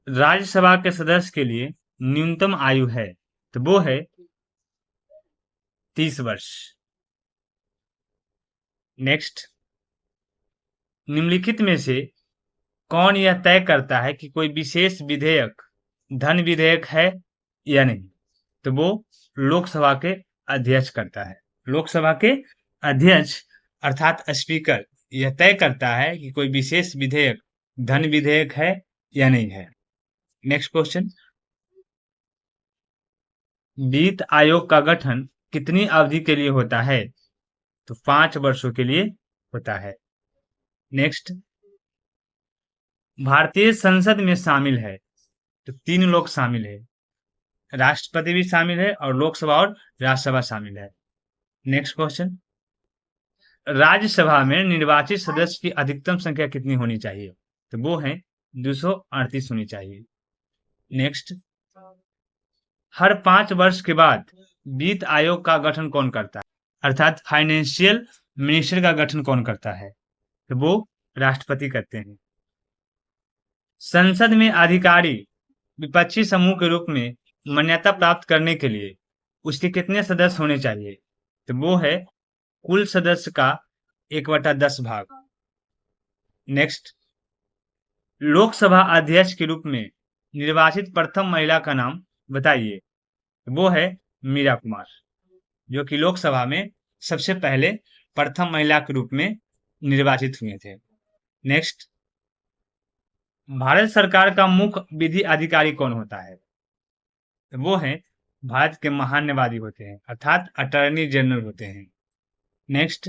राज्यसभा के सदस्य के लिए न्यूनतम आयु है? तो वो है 30 वर्ष। नेक्स्ट, निम्नलिखित में से कौन यह तय करता है कि कोई विशेष विधेयक धन विधेयक है या नहीं? तो वो लोकसभा के अध्यक्ष करता है। लोकसभा के अध्यक्ष अर्थात स्पीकर यह तय करता है कि कोई विशेष विधेयक धन विधेयक है या नहीं है। नेक्स्ट क्वेश्चन, वित्त आयोग का गठन कितनी अवधि के लिए होता है? तो 5 वर्षों के लिए होता है। नेक्स्ट, भारतीय संसद में शामिल है तो 3 लोग शामिल है, राष्ट्रपति भी शामिल है और लोकसभा और राज्यसभा शामिल है। नेक्स्ट क्वेश्चन, राज्यसभा में निर्वाचित सदस्य की अधिकतम संख्या कितनी होनी चाहिए? तो वो है 238 होनी चाहिए। नेक्स्ट, हर 5 वर्ष के बाद वित्त आयोग का गठन कौन करता है? अर्थात फाइनेंशियल मिनिस्टर का गठन कौन करता है? तो वो राष्ट्रपति करते हैं। संसद में अधिकारी विपक्षी समूह के रूप में मान्यता प्राप्त करने के लिए उसके कितने सदस्य होने चाहिए? तो वो है कुल सदस्य का 1/10 भाग। नेक्स्ट, लोकसभा अध्यक्ष के रूप में निर्वाचित प्रथम महिला का नाम बताइए। वो है मीरा कुमार, जो कि लोकसभा में सबसे पहले प्रथम महिला के रूप में निर्वाचित हुए थे। नेक्स्ट, भारत सरकार का मुख्य विधि अधिकारी कौन होता है? तो वो है भारत के महान्यवादी होते हैं अर्थात अटॉर्नी जनरल होते हैं। नेक्स्ट,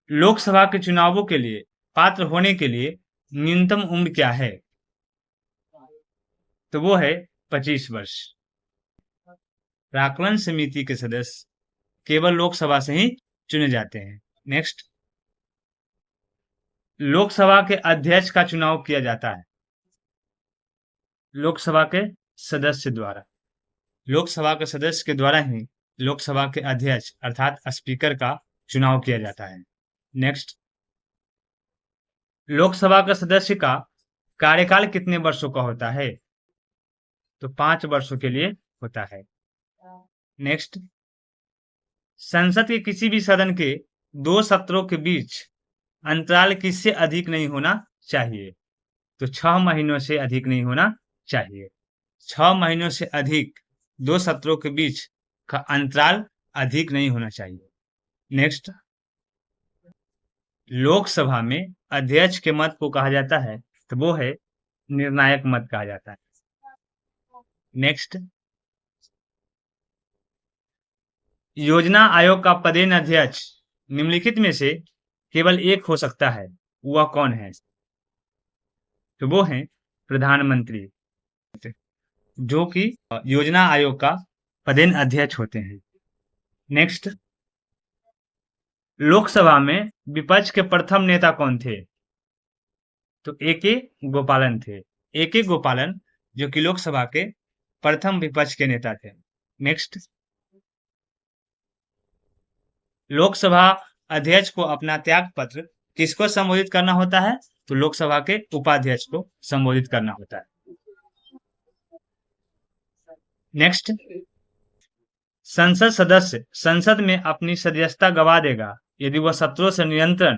लोकसभा के चुनावों के लिए पात्र होने के लिए न्यूनतम उम्र क्या है? तो वो है 25 वर्ष। प्राक्कलन समिति के सदस्य केवल लोकसभा से ही चुने जाते हैं। नेक्स्ट, लोकसभा के अध्यक्ष का चुनाव किया जाता है लोकसभा के सदस्य द्वारा। लोकसभा के सदस्य के द्वारा ही लोकसभा के अध्यक्ष अर्थात स्पीकर का चुनाव किया जाता है। नेक्स्ट, लोकसभा का सदस्य का कार्यकाल कितने वर्षों का होता है? तो 5 वर्षों के लिए होता है। नेक्स्ट, संसद के किसी भी सदन के 2 सत्रों के बीच अंतराल किससे अधिक नहीं होना चाहिए? तो 6 महीनों से अधिक नहीं होना चाहिए। 6 महीनों से अधिक 2 सत्रों के बीच का अंतराल अधिक नहीं होना चाहिए। नेक्स्ट, लोकसभा में अध्यक्ष के मत को कहा जाता है तो वो है निर्णायक मत कहा जाता है। नेक्स्ट, योजना आयोग का पदेन अध्यक्ष निम्नलिखित में से केवल एक हो सकता है, वह कौन है? तो वो है प्रधानमंत्री, जो कि योजना आयोग का पदेन अध्यक्ष होते हैं। नेक्स्ट, लोकसभा में विपक्ष के प्रथम नेता कौन थे? तो ए.के. गोपालन थे। ए.के. गोपालन जो कि लोकसभा के प्रथम विपक्ष के नेता थे। नेक्स्ट, लोकसभा अध्यक्ष को अपना त्याग पत्र किसको संबोधित करना होता है? तो लोकसभा के उपाध्यक्ष को संबोधित करना होता है। नेक्स्ट, संसद सदस्य संसद में अपनी सदस्यता गवा देगा यदि वह सत्रों से निरंतर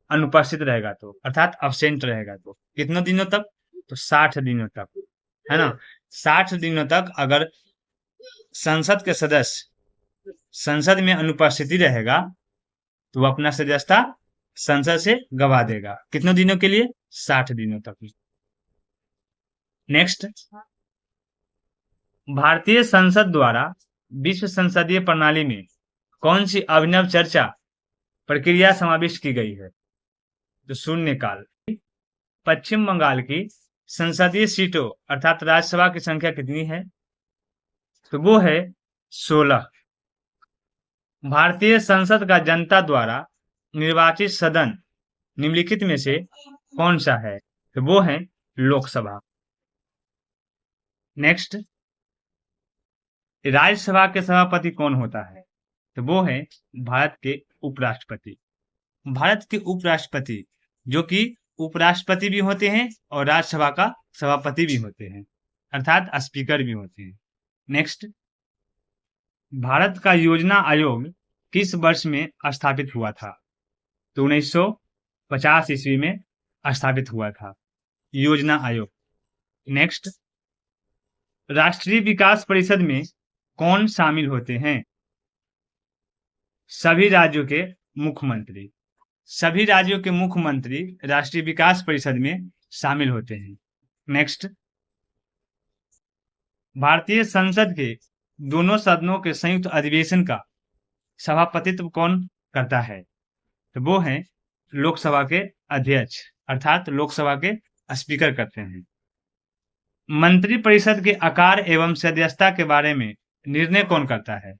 अनुपस्थित रहेगा तो, अर्थात अब्सेंट रहेगा तो। कितने दिनों तक? तो 60 दिनों तक, है ना। 60 दिनों तक अगर संसद के सदस्य संसद में अनुपस्थिति रहेगा तो वह अपना सदस्यता संसद से गवा देगा। कितने दिनों के लिए? 60 दिनों तक। नेक्स्ट, भारतीय संसद द्वारा विश्व संसदीय प्रणाली में कौन सी अभिनव चर्चा प्रक्रिया समाविष्ट की गई है? तो शून्यकाल। पश्चिम बंगाल की संसदीय सीटों अर्थात राज्यसभा की संख्या कितनी है? तो वो है 16। भारतीय संसद का जनता द्वारा निर्वाचित सदन निम्नलिखित में से कौन सा है? तो वो है लोकसभा। नेक्स्ट, राज्यसभा के सभापति कौन होता है? तो वो है भारत के उपराष्ट्रपति। भारत के उपराष्ट्रपति जो कि उपराष्ट्रपति भी होते हैं और राज्यसभा का सभापति भी होते हैं, अर्थात स्पीकर भी होते हैं। नेक्स्ट, भारत का योजना आयोग किस वर्ष में स्थापित हुआ था? तो 1950 ईस्वी में स्थापित हुआ था योजना आयोग। नेक्स्ट, राष्ट्रीय विकास परिषद में कौन शामिल होते हैं? सभी राज्यों के मुख्यमंत्री। सभी राज्यों के मुख्यमंत्री राष्ट्रीय विकास परिषद में शामिल होते हैं। नेक्स्ट, भारतीय संसद के दोनों सदनों के संयुक्त अधिवेशन का सभापतित्व कौन करता है? तो वो है लोकसभा के अध्यक्ष, अर्थात लोकसभा के स्पीकर करते हैं। मंत्रिपरिषद के आकार एवं सदस्यता के बारे में निर्णय कौन करता है?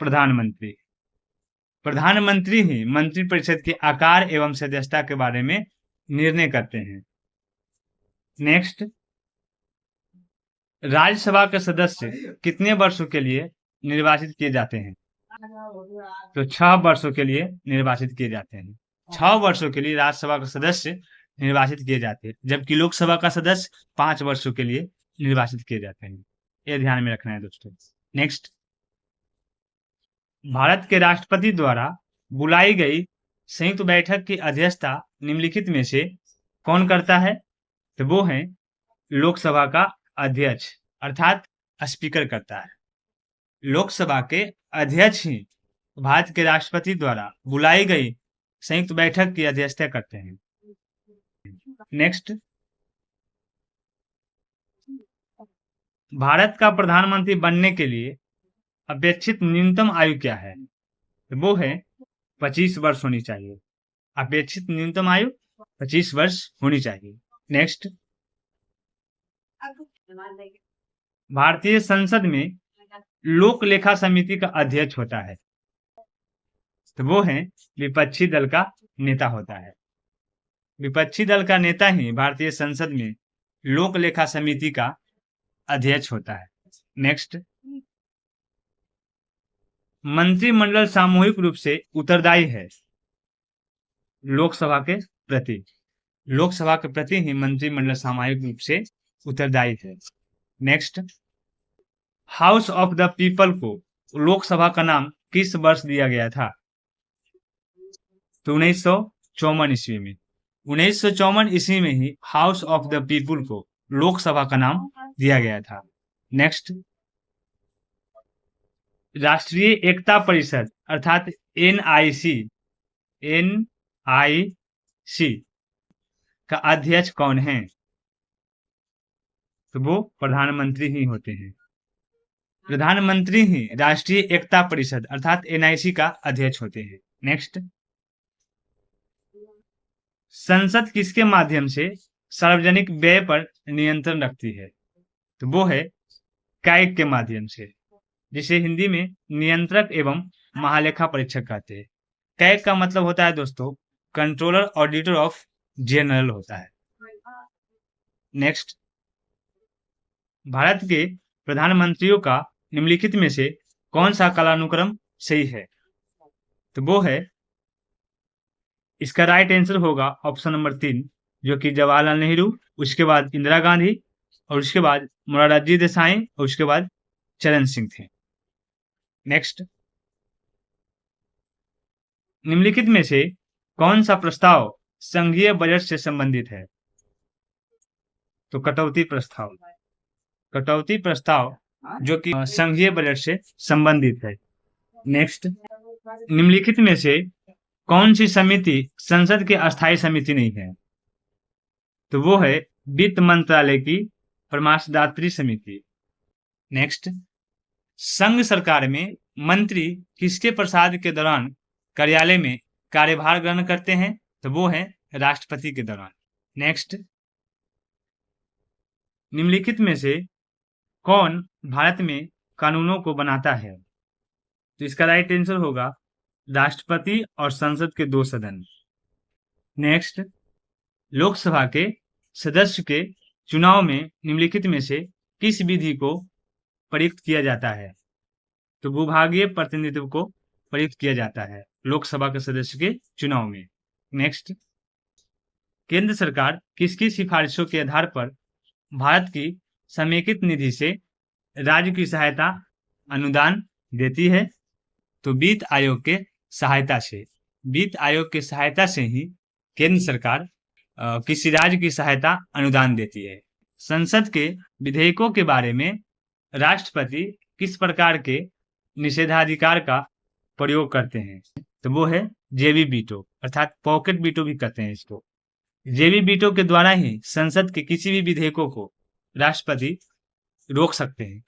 प्रधानमंत्री। प्रधानमंत्री ही मंत्रिपरिषद के आकार एवं सदस्यता के बारे में निर्णय करते हैं। नेक्स्ट, राज्यसभा के सदस्य कितने वर्षों के लिए निर्वाचित किए जाते हैं? तो 6 वर्षों के लिए निर्वाचित किए जाते हैं। 6 वर्षों के लिए राज्यसभा के सदस्य निर्वाचित किए जाते हैं, जबकि लोकसभा का सदस्य 5 वर्षों के लिए निर्वाचित किए जाते हैं। ये ध्यान में रखना है दोस्तों। नेक्स्ट, भारत के राष्ट्रपति द्वारा बुलाई गई संयुक्त बैठक की अध्यक्षता निम्नलिखित में से कौन करता है? तो वो है लोकसभा का अध्यक्ष, अर्थात स्पीकर करता है। लोकसभा के अध्यक्ष ही भारत के राष्ट्रपति द्वारा बुलाई गई संयुक्त बैठक की अध्यक्षता करते हैं। नेक्स्ट, भारत का प्रधानमंत्री बनने के लिए अपेक्षित न्यूनतम आयु क्या है? तो वो है 25 वर्ष होनी चाहिए। अपेक्षित न्यूनतम आयु 25 वर्ष होनी चाहिए। नेक्स्ट, भारतीय संसद में लोक लेखा समिति का अध्यक्ष होता है, तो वो है विपक्षी दल का नेता होता है। विपक्षी दल का नेता ही भारतीय संसद में लोक लेखा समिति का अध्यक्ष होता है। नेक्स्ट, मंत्रिमंडल सामूहिक रूप से उत्तरदायी है लोकसभा के प्रति। लोकसभा के प्रति ही मंत्रिमंडल सामूहिक रूप से उत्तरदायी है। Next, house of the people को लोकसभा का नाम किस वर्ष दिया गया था? तो 1954 ईस्वी में। 1954 ईस्वी में ही हाउस ऑफ द पीपल को लोकसभा का नाम दिया गया था। नेक्स्ट, राष्ट्रीय एकता परिषद अर्थात NIC का अध्यक्ष कौन है? तो वो प्रधानमंत्री ही होते हैं। प्रधानमंत्री ही राष्ट्रीय एकता परिषद अर्थात NIC का अध्यक्ष होते हैं। नेक्स्ट, संसद किसके माध्यम से सार्वजनिक व्यय पर नियंत्रण रखती है? तो वो है कैग के माध्यम से, जिसे हिंदी में नियंत्रक एवं महालेखा परीक्षक कहते हैं। कैग का मतलब होता है दोस्तों कंट्रोलर ऑडिटर ऑफ जनरल होता है। नेक्स्ट, भारत के प्रधानमंत्रियों का निम्नलिखित में से कौन सा कालानुक्रम सही है? तो वो है, इसका राइट आंसर होगा ऑप्शन नंबर 3, जो कि जवाहरलाल नेहरू, उसके बाद इंदिरा गांधी और उसके बाद मोरारजी देसाई और उसके बाद चरण सिंह थे। नेक्स्ट, निम्नलिखित में से कौन सा प्रस्ताव संघीय बजट से संबंधित है? तो कटौती प्रस्ताव। कटौती प्रस्ताव जो कि संघीय बजट से संबंधित है। नेक्स्ट, निम्नलिखित में से कौन सी समिति संसद की अस्थायी समिति नहीं है? तो वो है वित्त मंत्रालय की परामर्शदात्री समिति। नेक्स्ट, संघ सरकार में मंत्री किसके प्रसाद के दौरान कार्यालय में कार्यभार ग्रहण करते हैं? तो वो है राष्ट्रपति के दौरान। नेक्स्ट, निम्नलिखित में से कौन भारत में कानूनों को बनाता है? तो इसका राइट आंसर होगा राष्ट्रपति और संसद के 2 सदन। नेक्स्ट, लोकसभा के सदस्य के चुनाव में निम्नलिखित में से किस विधि को प्रयुक्त किया जाता है? तो भूभागीय प्रतिनिधित्व को प्रयुक्त किया जाता है लोकसभा के सदस्य के चुनाव में। नेक्स्ट, केंद्र सरकार किसकी सिफारिशों के आधार पर भारत की समेकित निधि से राज्य की सहायता अनुदान देती है? तो वित्त आयोग के सहायता से। वित्त आयोग की सहायता से ही केंद्र सरकार किसी राज्य की सहायता अनुदान देती है। संसद के विधेयकों के बारे में राष्ट्रपति किस प्रकार के निषेधाधिकार का प्रयोग करते हैं? तो वो है जेबी वीटो, अर्थात पॉकेट वीटो भी कहते हैं इसको। जेबी वीटो के द्वारा ही संसद के किसी भी विधेयकों को राष्ट्रपति रोक सकते हैं।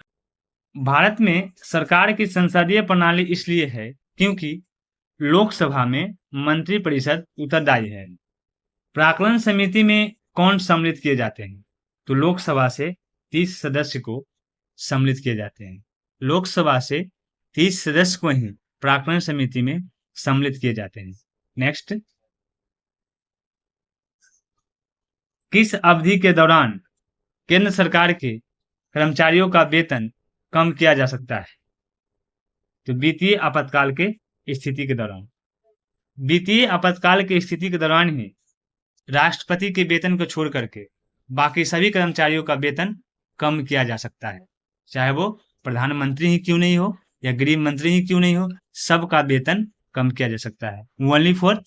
भारत में सरकार की संसदीय प्रणाली इसलिए है क्योंकि लोकसभा में मंत्रिपरिषद उत्तरदायी है। प्राक्कलन समिति में कौन सम्मिलित किए जाते हैं? तो लोकसभा से 30 सदस्य को सम्मिलित किए जाते हैं। लोकसभा से 30 सदस्य को ही प्राक्कलन समिति में सम्मिलित किए जाते हैं। नेक्स्ट, किस अवधि के दौरान केंद्र सरकार के कर्मचारियों का वेतन कम किया जा सकता है? तो वित्तीय आपातकाल के स्थिति के दौरान। वित्तीय आपातकाल की स्थिति के दौरान ही राष्ट्रपति के वेतन को छोड़ करके बाकी सभी कर्मचारियों का वेतन कम किया जा सकता है, चाहे वो प्रधानमंत्री ही क्यों नहीं हो या गृह मंत्री ही क्यों नहीं हो, सबका वेतन कम किया जा सकता है, ओनली फॉर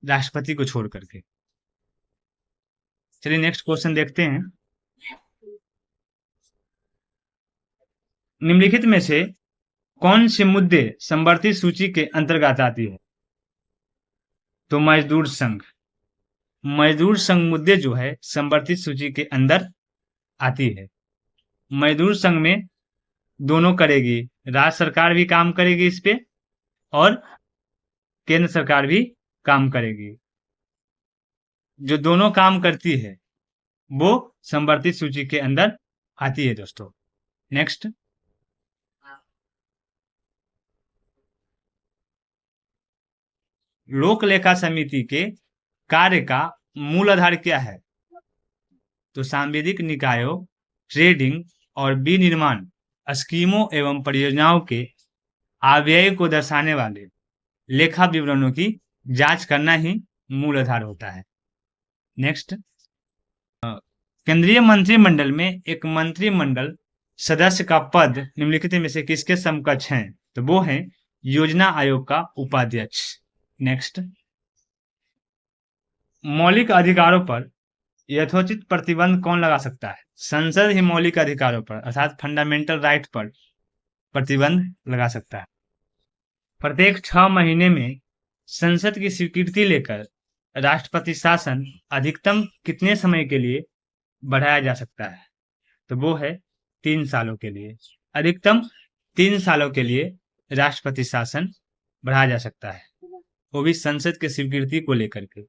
राष्ट्रपति को छोड़ करके। चलिए नेक्स्ट क्वेश्चन देखते हैं। निम्नलिखित में से कौन से मुद्दे संवर्धित सूची के अंतर्गत आती है? तो मजदूर संघ। मजदूर संघ मुद्दे जो है संवर्धित सूची के अंदर आती है। मजदूर संघ में दोनों करेगी, राज्य सरकार भी काम करेगी इस पे और केंद्र सरकार भी काम करेगी। जो दोनों काम करती है वो संवर्धित सूची के अंदर आती है दोस्तों। नेक्स्ट, लोक लेखा समिति के कार्य का मूल आधार क्या है? तो सांविधिक निकायों, ट्रेडिंग और विनिर्माण स्कीमों एवं परियोजनाओं के आव्यय को दर्शाने वाले लेखा विवरणों की जांच करना ही मूल आधार होता है। नेक्स्ट, केंद्रीय मंत्रिमंडल में एक मंत्रिमंडल सदस्य का पद निम्नलिखित में से किसके समकक्ष हैं? तो वो है योजना आयोग का उपाध्यक्ष। नेक्स्ट, मौलिक अधिकारों पर यथोचित प्रतिबंध कौन लगा सकता है? संसद ही मौलिक अधिकारों पर अर्थात फंडामेंटल राइट पर प्रतिबंध लगा सकता है। प्रत्येक 6 महीने में संसद की स्वीकृति लेकर राष्ट्रपति शासन अधिकतम कितने समय के लिए बढ़ाया जा सकता है? तो वो है 3 सालों के लिए। अधिकतम 3 सालों के लिए राष्ट्रपति शासन बढ़ाया जा सकता है, वो भी संसद की स्वीकृति को लेकर के।